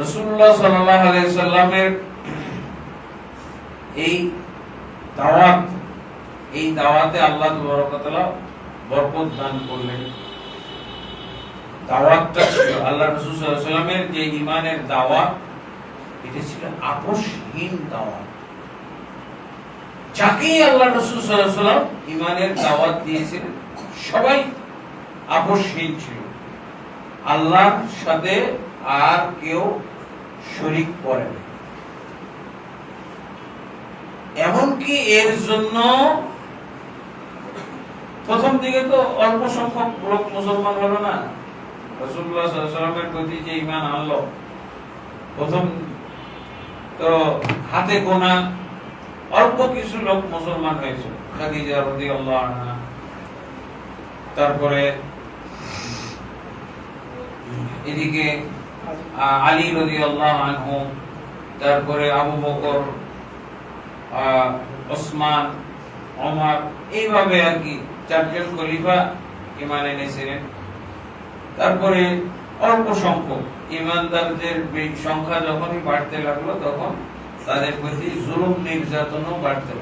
রাসূলুল্লাহ সাল্লাল্লাহু আলাইহি ওয়াসাল্লামের এই দাওয়াতে আল্লাহ তাবারক ওয়া তাআলা বরকত দান করলেন। দাওয়াতটা ছিল আল্লাহ রাসূল সাল্লাল্লাহু আলাইহি ওয়াসাল্লামের যে ঈমানের দাওয়াত, এটা ছিল আপোষহীন দাওয়াত। যাকেই আল্লাহ রাসূল সাল্লাল্লাহু আলাইহি ওয়াসাল্লাম ঈমানের দাওয়াত দিয়েছিলেন সবাই আপোষহীন ছিল, আল্লাহর সাথে আর কেউ শরীক করে না। এমনকি এর জন্য প্রথম দিকে তো অল্প সংখ্যক লোক মুসলমান হলো না, রাসূলুল্লাহ সাল্লাল্লাহু আলাইহি ওয়াসাল্লামের প্রতি যে ঈমান আনলো, প্রথম তো হাতে গোনা অল্প কিছু লোক মুসলমান হয়েছে। খাদিজা রাদিয়াল্লাহু আনহা, তারপরে এদিকে আলী রাদিয়াল্লাহু আনহু, তারপরে আবু বকর, ওসমান, ওমর, এইভাবে আর কি 4 জন খলিফা ঈমান এনেছিলেন। তারপরে অল্প সংখ্যক ঈমানদারদের সংখ্যা যখনই বাড়তে লাগলো তখন তাদের প্রতি জুলুম নির্যাতন বাড়তে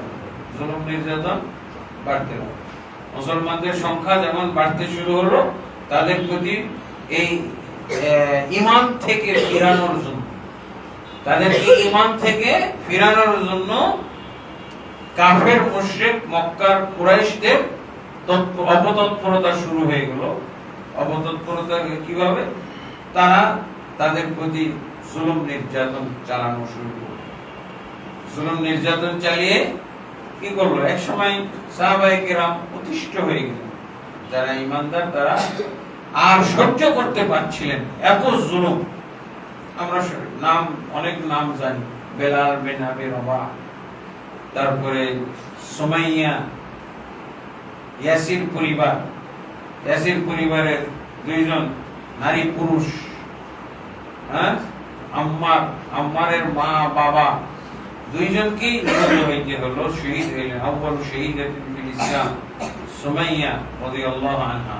লাগলো। মুসলমানদের সংখ্যা যেমন বাড়তে শুরু হলো, তাদের প্রতি এই ঈমান থেকে ফিরানোর জন্য, তাদেরকে ঈমান থেকে ফিরানোর জন্য কাফের মুশরিক মক্কার কুরাইশদের অপতৎপরতা শুরু হয়ে গেল। অপতৎপরতা কিভাবে? তারা তাদের প্রতি জুলুম নির্যাতন চালানো শুরু করল। জুলুম নির্যাতন চালিয়ে কি করলো? এক সময় সাহাবায়ে কেরাম অতিষ্ঠ হয়ে গেলেন, যারা ঈমানদার তারা আর সহ্য করতে পারছিলেন এত জুলুম। আমরা অনেক নাম জানি, বেলাল বিন আবি রাবাহ, তারপরে সুমাইয়া, ইয়াসির পরিবারের দুইজন নারী পুরুষ, আম্মারের মা বাবা দুইজনকেই নিহত হইতে হলো, শহীদ হইলেন। আউয়াল শহীদাতুন ফিল ইসলাম সুমাইয়া রাদিয়াল্লাহু আনহা,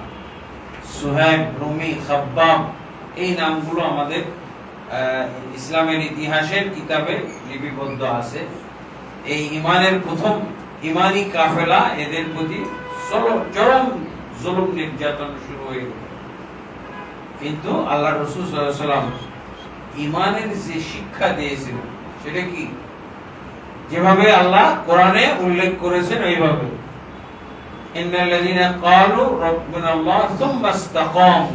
সুহাইব, রুমি, খাব্বাব, এই নামগুলো আমাদের ইসলামের ইতিহাসের কিতাবে লিপিবদ্ধ আছে। এই ঈমানের প্রথম ঈমানি কাফেলা, এদের প্রতি চরম জুলুম নির্যাতন শুরু হয়ে গেল। কিন্তু আল্লাহ রাসূল সাল্লাল্লাহু আলাইহি ওয়াসাল্লাম ঈমানের যে শিক্ষা দিয়েছিলেন সেটা কি? যেভাবে আল্লাহ কোরআনে উল্লেখ করেছেন ওইভাবে, ইন্নাল্লাযীনা ক্বালু রাব্বুনাল্লাহ সুম্মা ইসতাকামু,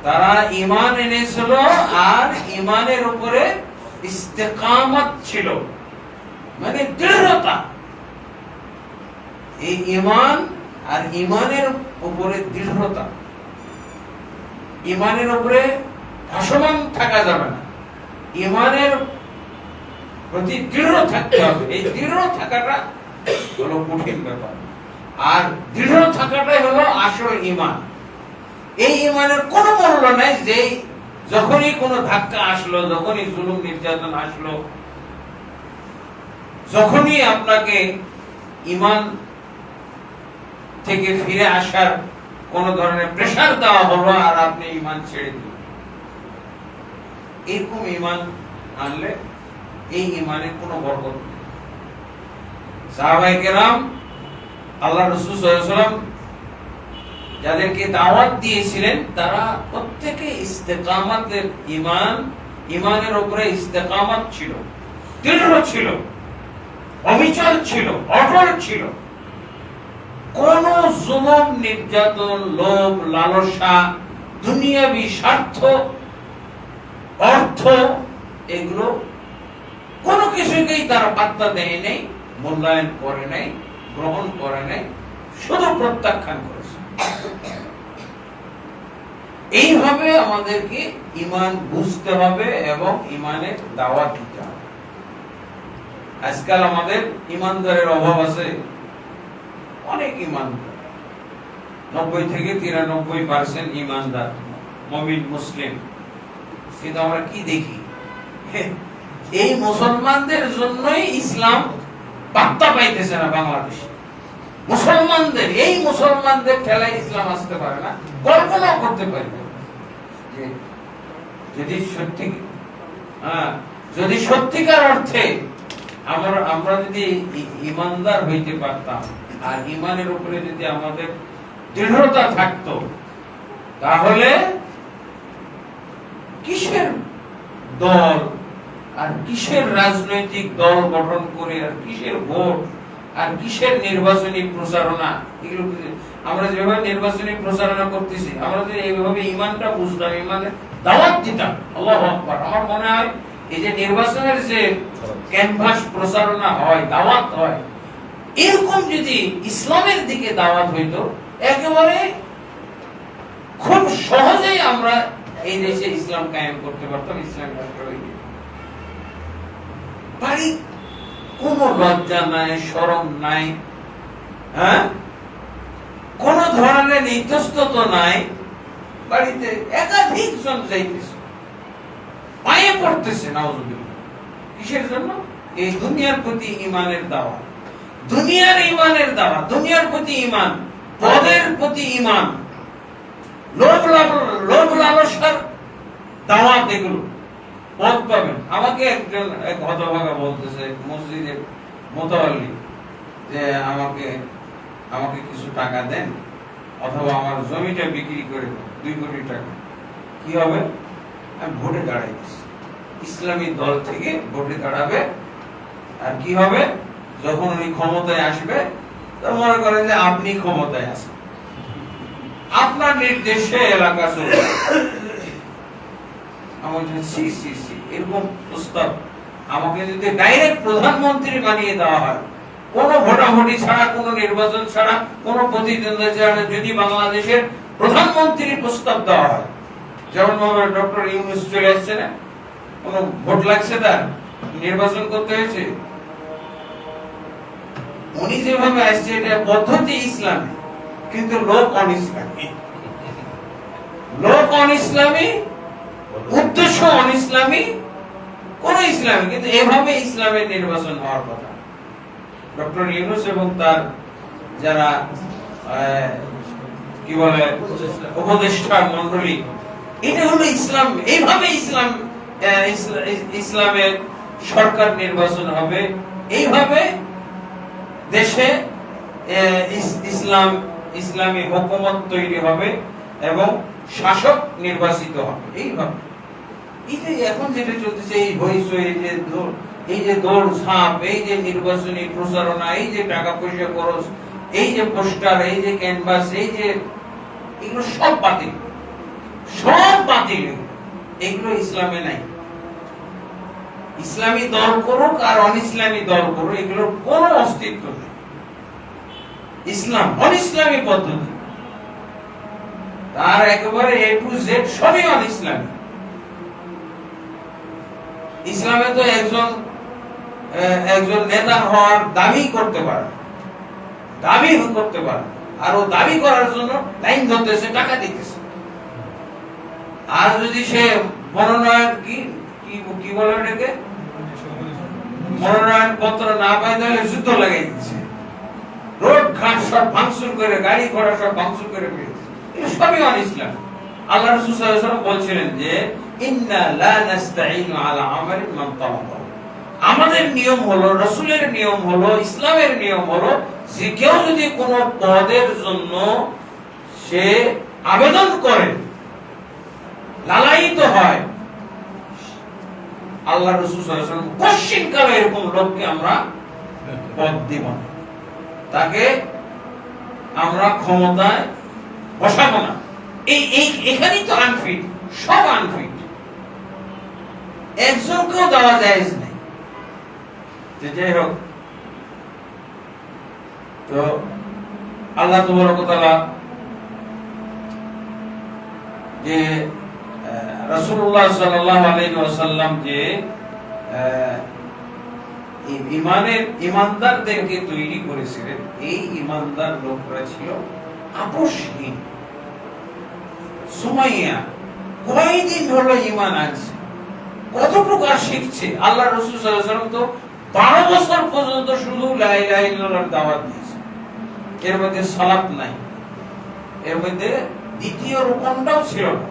তারা ঈমান এনেছিল আর ঈমানের উপরে ইস্তেকামত ছিল, মানে দৃঢ়তা। এই ঈমান আর ঈমানের উপরে দৃঢ়তা, ঈমানের উপরে ভাসমান থাকা যাবে না, ঈমানের প্রতি দৃঢ় থাকতে হবে। এই দৃঢ় থাকাটা হলো কঠিন ব্যাপার, আর দৃঢ় থাকাটাই হলো আসল ঈমান। এই ঈমানের কোনো মূল্য নাই যে যখনই কোনো ধাক্কা আসলো, যখনই জুলুম নির্যাতন আসলো, যখনই আপনাকে ঈমান থেকে ফিরে আসার কোন ধরনের প্রেসার দেওয়া হলো আর আপনি ঈমান ছেড়ে দিলেন, এরকম ঈমান আনলে এই ঈমানের কোনো বরকত নেই। সাহাবায়ে কেরাম, আল্লাহ রাসূল সাল্লাল্লাহু আলাইহি ওয়াসাল্লাম যাদেরকে দাওয়াত দিয়েছিলেন, তারা প্রত্যেকে ইস্তেকামতের ঈমানের উপরে ইস্তেকামত ছিল, দৃঢ় ছিল, অবিচল ছিল, অটল ছিল। কোন জুলুম নির্যাতন, লোভ, লালসা, দুনিয়াবি স্বার্থ, অর্থ, এগুলো কোনো কিছুকেই তারা পাত্তা দেয় নাই, মূল্যায়ন করে নাই, গ্রহণ করে নাই, শুধু প্রত্যাখ্যান করেছে। এইভাবে আমাদেরকে ঈমান বুঝতে হবে এবং ঈমানের দাওয়াত দিতে হবে। আজকাল আমাদের ঈমানদারের অভাব আছে, অনেক ঈমানদার, 90 থেকে 93% ঈমানদার মুমিন মুসলিম, কিন্তু আমরা কি দেখি? এই মুসলমানদের জন্যই ইসলাম পাত্তা পাইতেছে না বাংলাদেশে। মুসলমানদের, এই মুসলমানদের ঠেলায় ইসলাম আসতে পারে না, কল্পনা করতে পারি না। যদি সত্যিকার অর্থে আমরা যদি ঈমানদার হইতে পারতাম আর ঈমানের উপরে যদি আমাদের দৃঢ়তা থাকতো, তাহলে কিসের দল আর কিসের রাজনৈতিক দল গঠন করে, আর কিসের ভোট, আর কিসের নির্বাচনী প্রচারণা, এগুলো আমরা যেভাবে নির্বাচনী প্রচারণা করতেছি, আমরা যদি এইভাবে ঈমানটা বুঝতাম, ঈমানের দাওয়াত দিতাম, আল্লাহু আকবার। আমার মনে হয় এই যে নির্বাচনের যে ক্যানভাস প্রচারণা হয়, দাওয়াত হয়, এরকম যদি ইসলামের দিকে দাওয়াত হইতো, একেবারে খুব সহজেই আমরা এই দেশে ইসলাম কায়েম করতে পারতাম, ইসলাম রাষ্ট্র হইতো। বাড়ি কোনো লজ্জা নাই, শরম নাই, কোন ধরনের ইতস্তত নাই, বাড়িতে একাধিক জন যাইতেছে, পায়ে পড়তেছে, নাউযুবিল্লাহ। কিসের জন্য? এই দুনিয়ার প্রতি ঈমানের দাওয়াত, দুনিয়ার ঈমানের দাওয়াত, দুনিয়ার প্রতি ঈমান, পদের প্রতি ঈমান, লোভ লালসার দাওয়াত, এগুলো পদ পাবেন। আমাকে এক হতভাগা বলতেছে, মসজিদের মোতাওয়াল্লি, যে আমাকে আমাকে কিছু টাকা দেন, অথবা আমার জমিটা বিক্রি করে দেন 2 কোটি টাকা, কি হবে? আমি ভোটে দাঁড়াই দিচ্ছি, ইসলামী দল থেকে ভোটে দাঁড়াবে। আর কি হবে? যখন উনি ক্ষমতায় আসবে, তো মনে করেন যে আপনি ক্ষমতায় আছেন, আপনার নির্দেশে এলাকা চলবে। আমার এরকম প্রস্তাব আমাকে যদি ডাইরেক্ট প্রধানমন্ত্রী বানিয়ে দেওয়া হয়, কোনো ভোটাভুটি ছাড়া, কোনো নির্বাচন ছাড়া, কোনো প্রতিদ্বন্দ্বিতা ছাড়া, যদি বাংলাদেশের প্রধানমন্ত্রীর প্রস্তাব দেওয়া হয়, যেমন ভাবে ডক্টর ইউনূস চলে আসছে না, কোনো ভোট লাগছে, তার নির্বাচন করতে হয়েছে, উনি যেভাবে আসছে এটা পদ্ধতি ইসলামী, কিন্তু লোক অনিসলামী, লোক অনিসলামী, উদ্দেশ্য অনিসলামী, কোন ইসলামী, কিন্তু এভাবে ইসলামের নির্বাচন হওয়ার কথা। ডক্টর ইউনূস এবং তার যারা কি বলে উপদেষ্টা মন্ডলী, এটা হলো ইসলাম, এইভাবে ইসলামের সরকার নির্বাচন হবে, এইভাবে দেশে ইসলামী হুকুমত তৈরি হবে এবং শাসক নির্বাচিত হবে। এইভাবে এই যে এখন যেটা চলতেছে, এই হইচই, এই যে দৌড় ঝাঁপ, এই যে নির্বাচনী প্রচারণা, এই যে টাকা পয়সা খরচ, এই যে পোস্টার, এই যে ক্যানভাস, এই যে এগুলো সব বাতিল, সব বাতিল, এগুলো ইসলামে নাই। ইসলামী দল করুক আর অনিসলামী দল করুক, এগুলোর কোনো অস্তিত্ব নেই। ইসলাম অনিসলামী পদ্ধতি, তার একেবারে A to Z সবই অনিসলামী। ইসলামে তো একজন নেতা হওয়ার দাবি করতে পারে, দাবি করতে পারে, আর ও দাবি করার জন্য লাইন ধরতেছে, টাকা দিতেছে। আর যদি সে মনোনয়ন কি বলে এটাকে, মনোনয়ন পত্র না পায়, তাহলে যুদ্ধ লাগাই দিচ্ছে, রোড ঘাট সব ভাঙচুর করে, গাড়ি ঘোড়া সব ভাঙচুর করে ফেলছে। এটা সবই অনিসলাম। আল্লাহ রাসূল সাল্লাল্লাহু আলাইহি ওয়াসাল্লাম বলছিলেন যে ইন্না লা নাস্তাঈনু আলা আমালিন মান তাওয়াবা, আমাদের নিয়ম হলো, রাসূলের নিয়ম হলো, ইসলামের নিয়ম হলো, যে কেউ যদি কোনো পদের জন্য সে আবেদন করে, লালায়িত হয়, আল্লাহ রাসূল সাল্লাল্লাহু আলাইহি ওয়াসাল্লাম কোশ্চিন কালে এরকম লোককে আমরা পদ দিব না, তাকে আমরা ক্ষমতায় বসাবো না। এখানেই তো আনফিট, সব আনফিট, একজনকেও দেওয়া জায়েজ নেই। যাই হোক, তো আল্লাহ তাবারক ওয়া তাআলা যে রাসূলুল্লাহ সাল্লাল্লাহু আলাইহি ওয়াসাল্লাম যে ইমানদারদেরকে তৈরি করেছিলেন, এই ইমানদার লোকরা ছিল আপোষহীন। সুমাইয়া কয়দিন হলো ঈমান আনছে, কত প্রকার শিখছে। আল্লাহ রাসূল সাল্লাল্লাহু আলাইহি ওয়াসাল্লাম তো 12 বছর পর্যন্ত শুধু লা ইলাহা ইল্লাল্লাহর দাওয়াত দিয়েছে, এর মধ্যে সালাত নাই, এর মধ্যে দ্বিতীয় রোকনটাও ছিল না।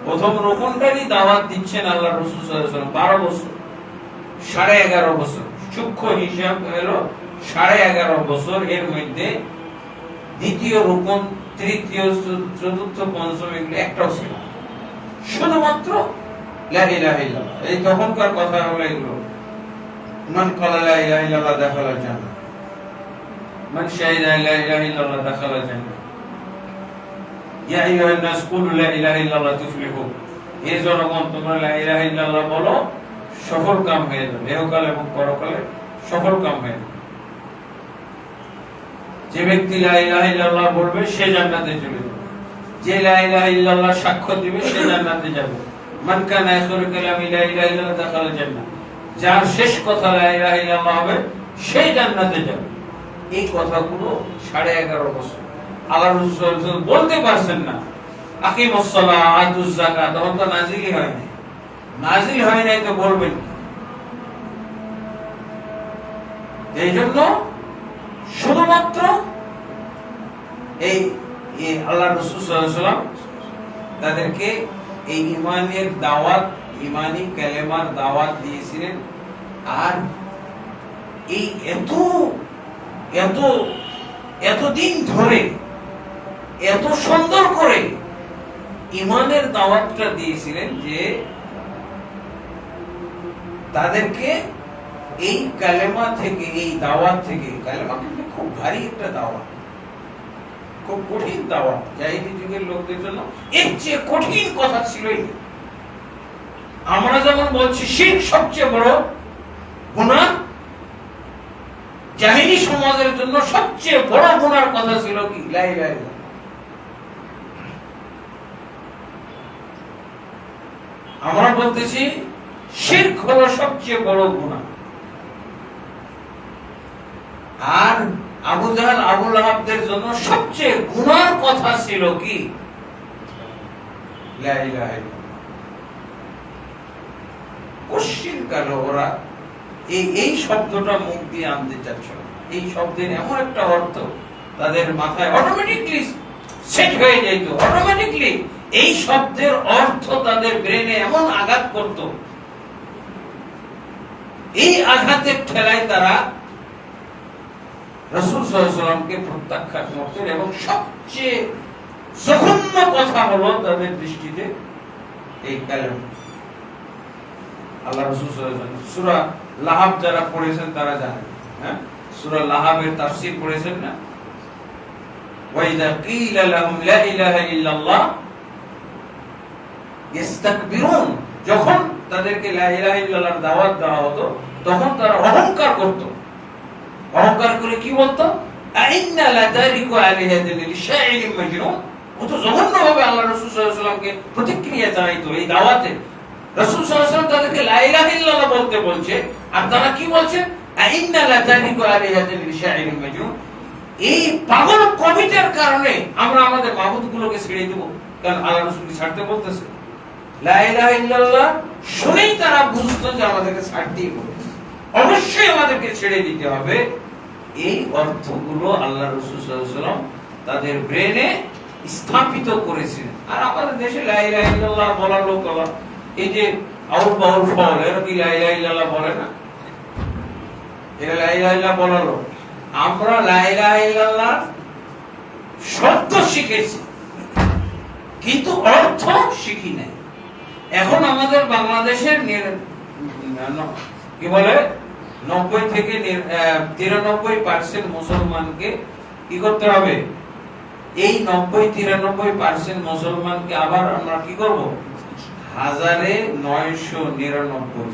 প্রথম রোকনটারই দাওয়াত দিচ্ছেন আল্লাহ রাসূল সাল্লাল্লাহু আলাইহি ওয়াসাল্লাম 12 বছর, 11.5 বছর, সূক্ষ্ম হিসাব হলো 11.5 বছর। এর মধ্যে দ্বিতীয় রোকন, তৃতীয়, চতুর্থ, পঞ্চম এগুলো একটাও ছিল না, শুধুমাত্র লা ইলাহা ইল্লাল্লাহ। এই তখনকার কথা হলো এগুলো, মান ক্বালা লা ইলাহা ইল্লাল্লাহ দাখালাল জান্নাহ, মান শাহিদা লা ইলাহা ইল্লাল্লাহ দাখালাল জান্নাহ, ইয়া আইয়ুহান নাস কুলু লা ইলাহা ইল্লাল্লাহ তুফলিহু, হে জনগণ তোমরা লা ইলাহা ইল্লাল্লাহ বলো, সফল কাম হয়ে যাবে, ইহকালে এবং পরকালে সফল কাম হয়ে যাবে। যে ব্যক্তি লা ইলাহা ইল্লাল্লাহ বলবে সে জান্নাতে চলে যাবে, যে লা ইলাহা ইল্লাল্লাহ সাক্ষ্য দিবে সে জান্নাতে যাবে। মান কানা আখিরু কালামি লা ইলাহা ইল্লাল্লাহ দাখালাল জান্নাহ, যার শেষ কথা লা ইলাহা ইল্লাল্লাহ হবে সে জান্নাতে যাবে। এই কথাগুলো 11.5 বছর আল্লাহ রাসূল বলতে পারছেন না। আকিমুস সালাহ, আতুজ যাকাত, তখন তো নাজিলই হয়নি, নাজিল হয় নাই তো বলবেন। এই জন্য শুধুমাত্র এই আল্লাহ রাসূল সাল্লাল্লাহু আলাইহি ওয়াসাল্লাম তাদেরকে এই ঈমানের দাওয়াত, ঈমানি কালেমার দাওয়াত দিয়েছিলেন। আর এই এত এতদিন ধরে এত সুন্দর করে ইমানের দাওয়াতটা দিয়েছিলেন যে তাদেরকে এই কালেমা থেকে, এই দাওয়াত থেকে, কালেমা কিন্তু খুব ভারী একটা দাওয়াত, খুব কঠিন দাওয়াত, জাহিলি যুগের লোকদের জন্য এর চেয়ে কঠিন কথা ছিলই না। আমরা যেমন বলছি শিরক সবচেয়ে বড় গুনাহ, জাহিলি সমাজের জন্য সবচেয়ে বড় গুনার কথা ছিল কি? লা ইলাহা ইল্লাল্লাহ। আমরা বলতেছি শিরক হলো সবচেয়ে বড় গুনাহ। আর আবু জাহেল আবু লাহাবদের জন্য সবচেয়ে গুনার কথা ছিল কি? লা ইলাহা ইল্লাল্লাহ। কোশ্চিন কাল ওরা এই শব্দটা মুখ দিয়ে আনতে চাচ্ছিল। এই শব্দের এমন একটা অর্থ তাদের মাথায় অটোমেটিকলি সেট হয়ে যেত, অটোমেটিকলি এই শব্দের অর্থ তাদের ব্রেনে এমন আঘাত করত, এই আঘাতের ঠেলায় তারা রাসূল সাল্লাল্লাহু আলাইহি ওয়াসাল্লামকে প্রত্যাখ্যান করতেন। এবং সবচেয়ে জঘন্য কথা হলো তাদের দৃষ্টিতে এই কালেমা। আল্লাহ রাসূল সাল্লাল্লাহু আলাইহি ওয়াসাল্লাম সূরা লাহাব যারা পড়েছেন তারা জানেন, হ্যাঁ, সূরা লাহাবের তাফসীর পড়েছেন না? ওয়াইদা কিলা লাহুম লা ইলাহা ইল্লাল্লাহ ইস্তাকবিরুন, যখন তাদেরকে লা ইলাহা ইল্লাল্লাহর দাওয়াত দেওয়া হতো তখন তারা অহংকার করত। অহংকার করে কি বলতো? আইন্না লা তারিকু আলিহাতিন লিশাইরিন মাজনুন। কত জঘন্যভাবে আল্লাহ রাসূল সাল্লাল্লাহু আলাইহি ওয়াসাল্লামকে প্রতিক্রিয়া জানাইতো এই দাওয়াতে। রাসূল সাল্লাল্লাহু আলাইহি ওয়াসাল্লাম তাদেরকে লা ইলাহা ইল্লাল্লাহ বলতে বলছে, আর তারা কি বলছে? আইন্না লা তারিকু আলিহাতিন লিশাইরিন মাজনুন। এই পাগল কবিতার কারণে আমরা আমাদের মাবুদগুলোকে ছেড়ে দেব। কারণ আল্লাহ রাসূল ছাড়তে বলতেছে। লা ইলাহা ইল্লাল্লাহ শুনেই তারা বুঝতো যে আমাদেরকে ছাড়তেই হবে, অবশ্যই আমাদেরকে ছেড়ে দিতে হবে। এই অর্থগুলো আল্লাহ রাসূল সাল্লাল্লাহু আলাইহি ওয়াসাল্লাম তাদের ব্রেনে স্থাপিত করেছিলেন। আর আমাদের দেশে লা ইলাহা ইল্লাল্লাহ বলার লোক, এই যে আউল বাউল ফল, এরা কি লা ইলাহা ইল্লাল্লাহ বলে না? এরা লা ইলাহা ইল্লাল্লাহ বলার লোক। আমরা লা ইলাহা ইল্লাল্লাহ শব্দ শিখেছি কিন্তু অর্থ শিখি নাই। এখন আমাদের বাংলাদেশের কি বলে 90 থেকে 93% মুসলমানকে কি করতে হবে? এই 90-93% মুসলমানকে আবার আমরা কি করব? 1999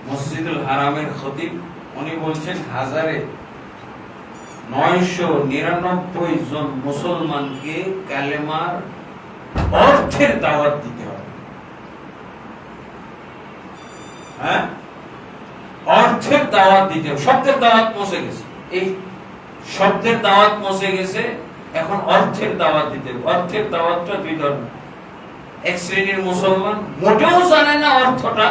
মসজিদুল হারামের খতিব উনি বলছেন 1999 জন মুসলমানকে কালেমার অর্থের দাওয়াত দিতে হবে। হ্যাঁ, অর্থের দাওয়াত দিতে হবে। শব্দের দাওয়াত পৌঁছে গেছে, এই শব্দের দাওয়াত পৌঁছে গেছে, এখন অর্থের দাওয়াত দিতে হবে। অর্থের দাওয়াতটা দুই ধরনের। এক শ্রেণীর মুসলমান মোটেও জানে না অর্থটা,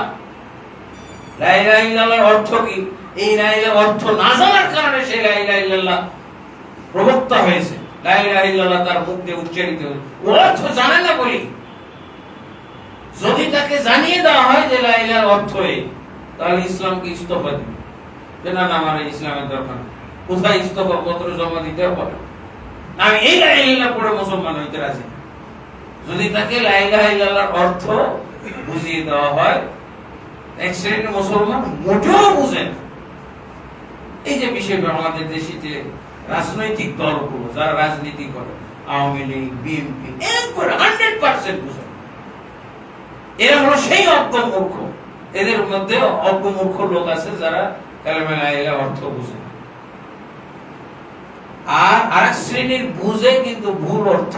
লা ইলাহা ইল্লাল্লাহর অর্থ কি, এই লা ইলাহা অর্থ না জানার কারণে সে লা ইলাহা ইল্লাল্লাহ প্রবক্তা হয়েছে। লা ইলাহা ইল্লাল্লাহ তার মুখ দিয়ে উচ্চারিত হয়েছে, ও অর্থ জানে না বলি। যদি তাকে জানিয়ে দেওয়া হয় যে লা ইলাহার অর্থ এই, তাহলে ইসলামকে ইস্তফা দিবে যে না, আমার ইসলামের দরকার। কোথায় ইস্তফা পত্র জমা দিতে হবে? আমি এই লা ইলাহা ইল্লাল্লাহ পড়ে মুসলমান হইতে রাজি। যদি তাকে লা ইলাহা ইল্লাল্লাহর অর্থ বুঝিয়ে দেওয়া হয়, এক শ্রেণীর মুসলমান মোটেও বুঝে না। এই যে বিষয়টা আমাদের দেশে যে রাজনৈতিক দলগুলো যারা রাজনীতি করে, আওয়ামী লীগ, বিএনপি, 100% বুঝে। এরা হলো সেই অজ্ঞ মূর্খ। এদের মধ্যে অজ্ঞ মূর্খ লোক আছে যারা কালেমা লা ইলাহা অর্থ বুঝে, আর আরেক শ্রেণীর বুঝে কিন্তু ভুল অর্থ।